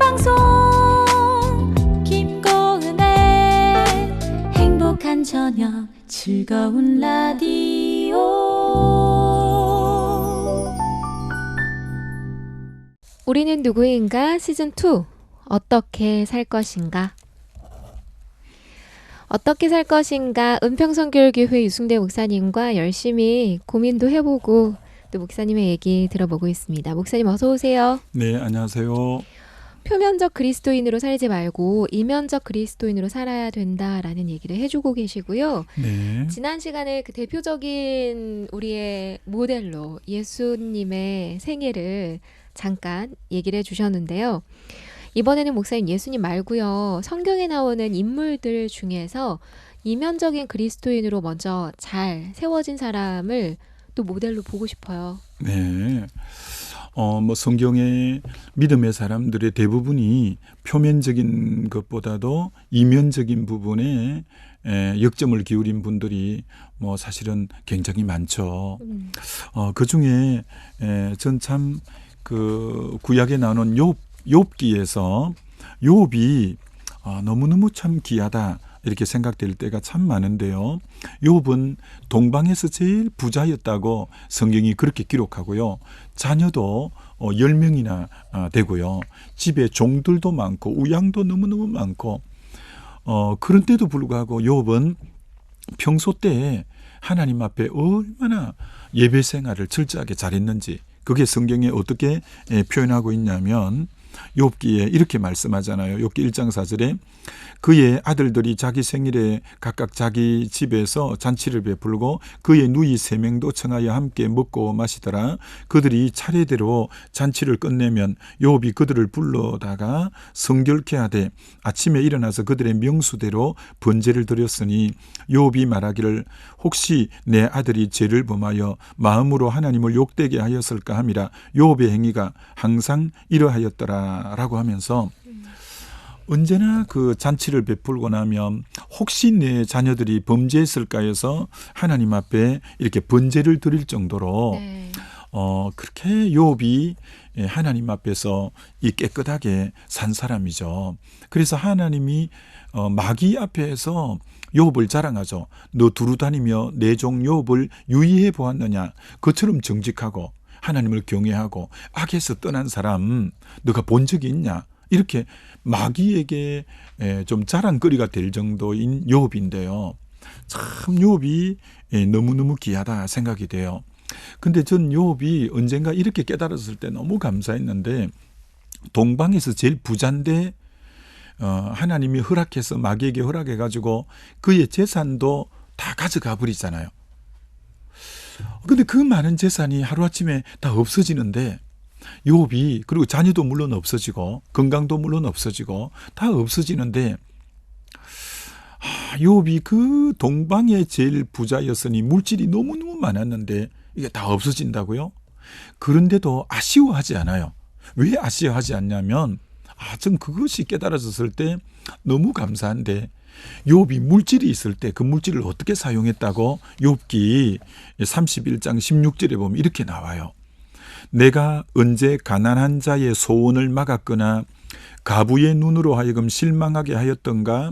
방송 김고은의 행복한 저녁 즐거운 라디오. 우리는 누구인가 시즌2 어떻게 살 것인가. 어떻게 살 것인가 은평선교회교회 유승대 목사님과 열심히 고민도 해보고 또 목사님의 얘기 들어보고 있습니다. 목사님 어서 오세요. 네, 안녕하세요. 표면적 그리스도인으로 살지 말고 이면적 그리스도인으로 살아야 된다라는 얘기를 해주고 계시고요. 네. 지난 시간에 그 대표적인 우리의 모델로 예수님의 생애를 잠깐 얘기를 해주셨는데요. 이번에는 목사님 예수님 말고요. 성경에 나오는 인물들 중에서 이면적인 그리스도인으로 먼저 잘 세워진 사람을 또 모델로 보고 싶어요. 네. 성경의 믿음의 사람들의 대부분이 표면적인 것보다도 이면적인 부분에 역점을 기울인 분들이 사실은 굉장히 많죠. 그 중에 전 참 그 구약에 나오는 욥기에서 욥이 너무너무 참 귀하다 이렇게 생각될 때가 참 많은데요. 욥은 동방에서 제일 부자였다고 성경이 그렇게 기록하고요. 자녀도 10명이나 되고요. 집에 종들도 많고 우양도 너무너무 많고 그런데도 불구하고 욥은 평소 때 하나님 앞에 얼마나 예배 생활을 철저하게 잘했는지 그게 성경에 어떻게 표현하고 있냐면 욥기에 이렇게 말씀하잖아요. 욥기 1장 4절에 그의 아들들이 자기 생일에 각각 자기 집에서 잔치를 베풀고 그의 누이 3명도 청하여 함께 먹고 마시더라. 그들이 차례대로 잔치를 끝내면 욥이 그들을 불러다가 성결케 하되 아침에 일어나서 그들의 명수대로 번제를 드렸으니 욥이 말하기를 혹시 내 아들이 죄를 범하여 마음으로 하나님을 욕되게 하였을까 함이라. 욥의 행위가 항상 이러하였더라 라고 하면서 언제나 그 잔치를 베풀고 나면 혹시 내 자녀들이 범죄했을까 해서 하나님 앞에 이렇게 번제를 드릴 정도로 그렇게 욥이 하나님 앞에서 이 깨끗하게 산 사람이죠. 그래서 하나님이 마귀 앞에서 욥을 자랑하죠. 너 두루 다니며 내 종 욥을 유의해 보았느냐. 그처럼 정직하고 하나님을 경외하고 악에서 떠난 사람 너가 본 적이 있냐. 이렇게 마귀에게 좀 자랑거리가 될 정도인 욥인데요. 참 욥이 너무너무 귀하다 생각이 돼요. 근데 전 욥이 언젠가 이렇게 깨달았을 때 너무 감사했는데 동방에서 제일 부자인데 하나님이 허락해서 마귀에게 허락해가지고 그의 재산도 다 가져가 버리잖아요. 근데 그 많은 재산이 하루아침에 다 없어지는데 욥이 그리고 자녀도 물론 없어지고 건강도 물론 없어지고 다 없어지는데 욥이 그 동방의 제일 부자였으니 물질이 너무너무 많았는데 이게 다 없어진다고요? 그런데도 아쉬워하지 않아요. 왜 아쉬워하지 않냐면 전 그것이 깨달아졌을 때 너무 감사한데 욥이 물질이 있을 때 그 물질을 어떻게 사용했다고 욥기 31장 16절에 보면 이렇게 나와요. 내가 언제 가난한 자의 소원을 막았거나 가부의 눈으로 하여금 실망하게 하였던가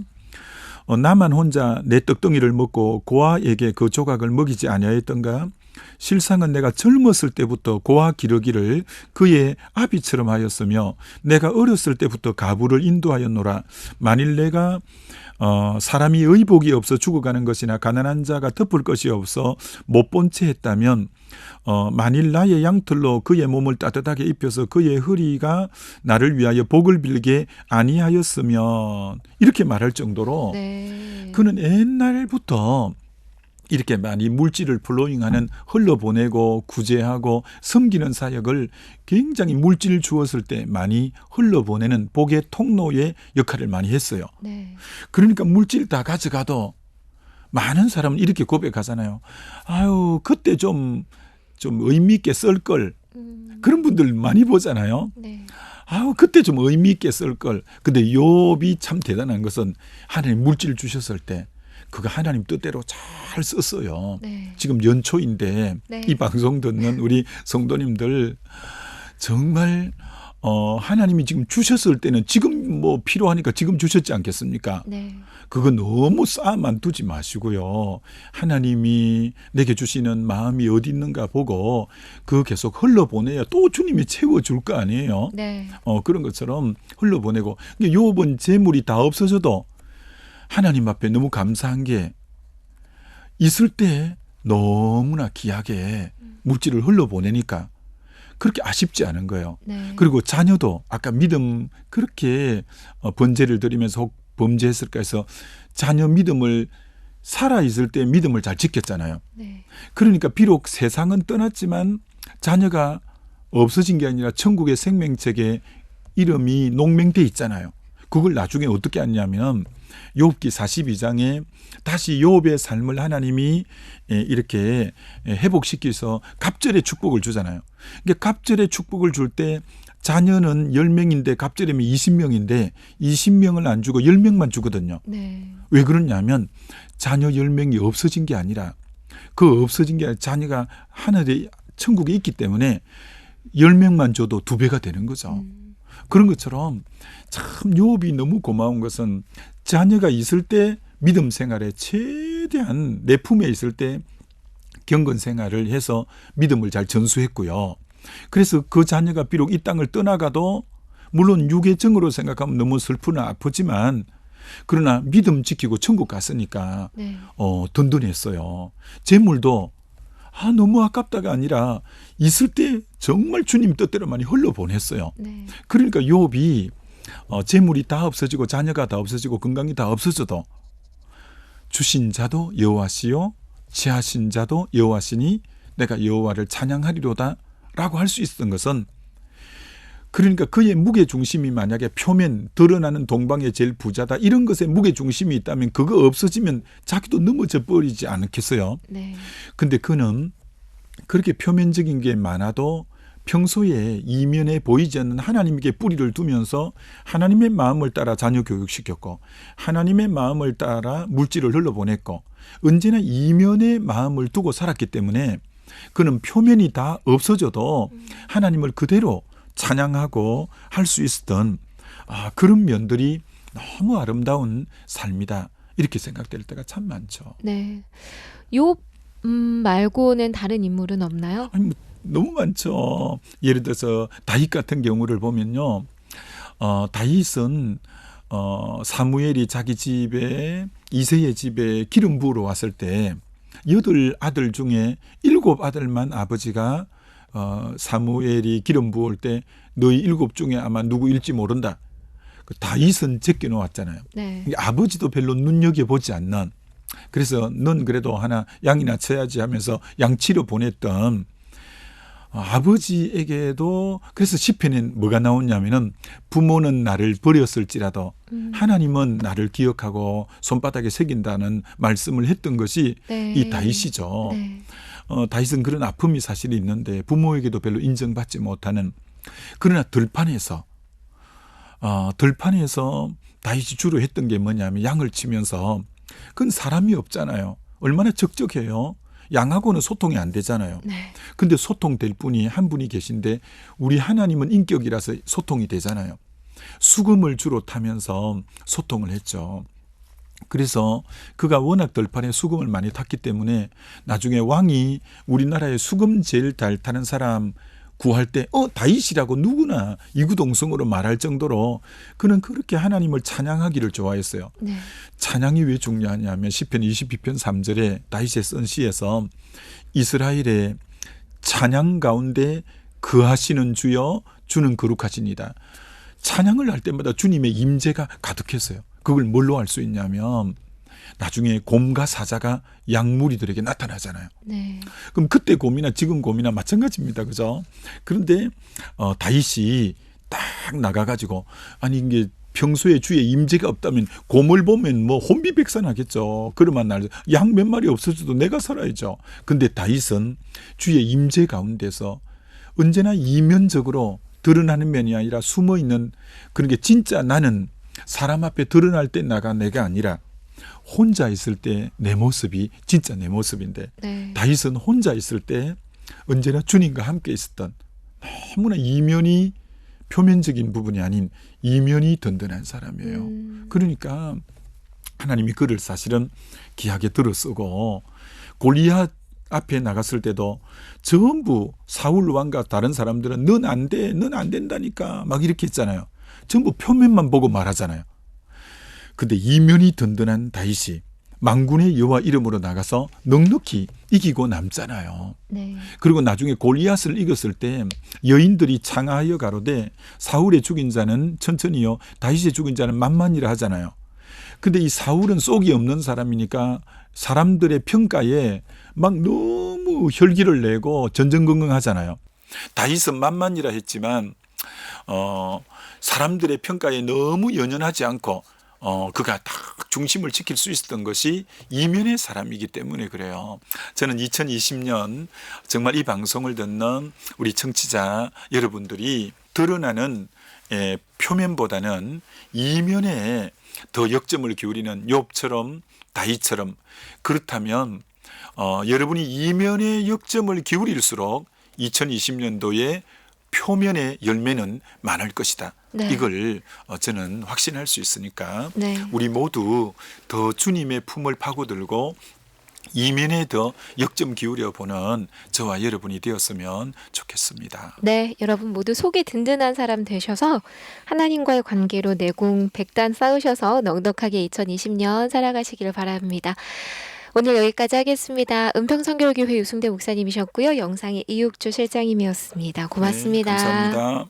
나만 혼자 내 떡덩이를 먹고 고아에게 그 조각을 먹이지 아니하였던가 실상은 내가 젊었을 때부터 고아 기르기를 그의 아비처럼 하였으며 내가 어렸을 때부터 가부를 인도하였노라. 만일 내가 사람이 의복이 없어 죽어가는 것이나 가난한 자가 덮을 것이 없어 못 본 채 했다면 만일 나의 양털로 그의 몸을 따뜻하게 입혀서 그의 허리가 나를 위하여 복을 빌게 아니하였으면 이렇게 말할 정도로 그는 옛날부터 이렇게 많이 물질을 플로잉하는 흘러보내고 구제하고 섬기는 사역을 굉장히 물질을 주었을 때 많이 흘러보내는 복의 통로의 역할을 많이 했어요. 그러니까 물질 다 가져가도 많은 사람은 이렇게 고백하잖아요. 아유 그때 좀 의미 있게 쓸 걸. 그런 분들 많이 보잖아요. 아유 그때 좀 의미 있게 쓸 걸. 근데 욥이 참 대단한 것은 하나님 물질을 주셨을 때 그거 하나님 뜻대로 잘 썼어요. 지금 연초인데 이 방송 듣는 우리 성도님들 정말 하나님이 지금 주셨을 때는 지금 뭐 필요하니까 지금 주셨지 않겠습니까? 네. 그거 너무 쌓아만 두지 마시고요. 하나님이 내게 주시는 마음이 어디 있는가 보고 그 계속 흘러보내야 또 주님이 채워줄 거 아니에요. 네. 그런 것처럼 흘러보내고 욥은 재물이 다 없어져도 하나님 앞에 너무 감사한 게 있을 때 너무나 귀하게 물질을 흘러보내니까 그렇게 아쉽지 않은 거예요. 네. 그리고 자녀도 아까 믿음 그렇게 번제를 드리면서 혹 범죄했을까 해서 자녀 믿음을 살아있을 때 믿음을 잘 지켰잖아요. 네. 그러니까 비록 세상은 떠났지만 자녀가 없어진 게 아니라 천국의 생명책에 이름이 농명돼 있잖아요. 그걸 나중에 어떻게 하냐면 욥기 42장에 다시 욥의 삶을 하나님이 이렇게 회복시켜서 갑절의 축복을 주잖아요. 그러니까 갑절의 축복을 줄 때 자녀는 10명인데 갑절이면 20명인데 20명을 안 주고 10명만 주거든요. 네. 왜 그러냐면 자녀 10명이 없어진 게 아니라 그 없어진 게 아니라 자녀가 하늘에 천국에 있기 때문에 10명만 줘도 2배가 되는 거죠. 그런 것처럼 참 욥이 너무 고마운 것은 자녀가 있을 때 믿음 생활에 최대한 내 품에 있을 때 경건 생활을 해서 믿음을 잘 전수했고요. 그래서 그 자녀가 비록 이 땅을 떠나가도 물론 유괴증으로 생각하면 너무 슬프나 아프지만 그러나 믿음 지키고 천국 갔으니까 네. 든든했어요. 재물도 너무 아깝다가 아니라 있을 때 정말 주님 뜻대로 많이 흘러보냈어요. 네. 그러니까 욥이 재물이 다 없어지고 자녀가 다 없어지고 건강이 다 없어져도 주신 자도 여호와시요 취하신 자도 여호와시니 내가 여호와를 찬양하리로다 라고 할 수 있었던 것은 그러니까 그의 무게중심이 만약에 표면 드러나는 동방의 제일 부자다 이런 것에 무게중심이 있다면 그거 없어지면 자기도 넘어져 버리지 않겠어요. 네. 근데 그는 그렇게 표면적인 게 많아도 평소에 이면에 보이지 않는 하나님께 뿌리를 두면서 하나님의 마음을 따라 자녀 교육시켰고 하나님의 마음을 따라 물질을 흘러보냈고 언제나 이면에 마음을 두고 살았기 때문에 그는 표면이 다 없어져도 하나님을 그대로 찬양하고 할 수 있었던 그런 면들이 너무 아름다운 삶이다. 이렇게 생각될 때가 참 많죠. 네. 욥 말고는 다른 인물은 없나요? 아니, 너무 많죠. 예를 들어서 다윗 같은 경우를 보면요. 다윗은 사무엘이 자기 집에 이새의 집에 기름 부으러 왔을 때 8아들 중에 7아들만 아버지가 사무엘이 기름 부을 때 너희 7 중에 아마 누구일지 모른다. 다윗은 제껴 놓았잖아요. 네. 아버지도 별로 눈여겨보지 않는 그래서 넌 그래도 하나 양이나 쳐야지 하면서 양치러 보냈던 아버지에게도 그래서 시편엔 뭐가 나오냐면은 부모는 나를 버렸을지라도 하나님은 나를 기억하고 손바닥에 새긴다는 말씀을 했던 것이 네. 이 다윗이죠. 네. 다윗은 그런 아픔이 사실 있는데 부모에게도 별로 인정받지 못하는 그러나 들판에서 다윗이 주로 했던 게 뭐냐면 양을 치면서 그건 사람이 없잖아요. 얼마나 적적해요. 양하고는 소통이 안 되잖아요. 네. 근데 소통될 분이 한 분이 계신데 우리 하나님은 인격이라서 소통이 되잖아요. 수금을 주로 타면서 소통을 했죠. 그래서 그가 워낙 들판에 수금을 많이 탔기 때문에 나중에 왕이 우리나라에 수금 제일 잘 타는 사람 구할 때 다윗이라고 누구나 이구동성으로 말할 정도로 그는 그렇게 하나님을 찬양하기를 좋아했어요. 네. 찬양이 왜 중요하냐면 시편 22편 3절에 다윗의 쓴 시에서 이스라엘의 찬양 가운데 거하시는 주여 주는 거룩하시니다. 찬양을 할 때마다 주님의 임재가 가득했어요. 그걸 뭘로 알 수 있냐면 나중에 곰과 사자가 양무리들에게 나타나잖아요. 네. 그럼 그때 곰이나 지금 곰이나 마찬가지입니다. 그죠? 그런데 다윗이 딱 나가가지고 아니 이게 평소에 주의 임재가 없다면 곰을 보면 뭐 혼비백산하겠죠. 그러면 날 양 몇 마리 없어져도 내가 살아야죠. 근데 다윗은 주의 임재 가운데서 언제나 이면적으로 드러나는 면이 아니라 숨어있는 그런 게 진짜 나는 사람 앞에 드러날 때 나가 내가 아니라 혼자 있을 때 내 모습이 진짜 내 모습인데 네. 다윗은 혼자 있을 때 언제나 주님과 함께 있었던 너무나 이면이 표면적인 부분이 아닌 이면이 든든한 사람이에요. 그러니까 하나님이 그를 사실은 귀하게 들어쓰고 골리앗 앞에 나갔을 때도 전부 사울 왕과 다른 사람들은 넌 안 돼, 넌 안 된다니까 막 이렇게 했잖아요. 전부 표면만 보고 말하잖아요. 근데 이면이 든든한 다윗이 만군의 여호와 이름으로 나가서 넉넉히 이기고 남잖아요. 네. 그리고 나중에 골리앗을 이겼을 때 여인들이 창하여 가로되 사울의 죽인 자는 천천히요 다윗의 죽인 자는 만만이라 하잖아요. 근데 이 사울은 쏙이 없는 사람이니까 사람들의 평가에 막 너무 혈기를 내고 전전긍긍하잖아요. 다윗은 만만이라 했지만 사람들의 평가에 너무 연연하지 않고 그가 딱 중심을 지킬 수 있었던 것이 이면의 사람이기 때문에 그래요. 저는 2020년 정말 이 방송을 듣는 우리 청취자 여러분들이 드러나는 표면보다는 이면에 더 역점을 기울이는 욥처럼 다윗처럼 그렇다면 여러분이 이면에 역점을 기울일수록 2020년도에 표면의 열매는 많을 것이다. 네. 이걸 저는 확신할 수 있으니까 네. 우리 모두 더 주님의 품을 파고들고 이면에 더 역점 기울여 보는 저와 여러분이 되었으면 좋겠습니다. 네, 여러분 모두 속이 든든한 사람 되셔서 하나님과의 관계로 내공 백단 쌓으셔서 넉넉하게 2020년 살아가시길 바랍니다. 오늘 여기까지 하겠습니다. 은평선교교회 유승대 목사님이셨고요. 영상의 이육주 실장님이었습니다. 고맙습니다. 네, 감사합니다.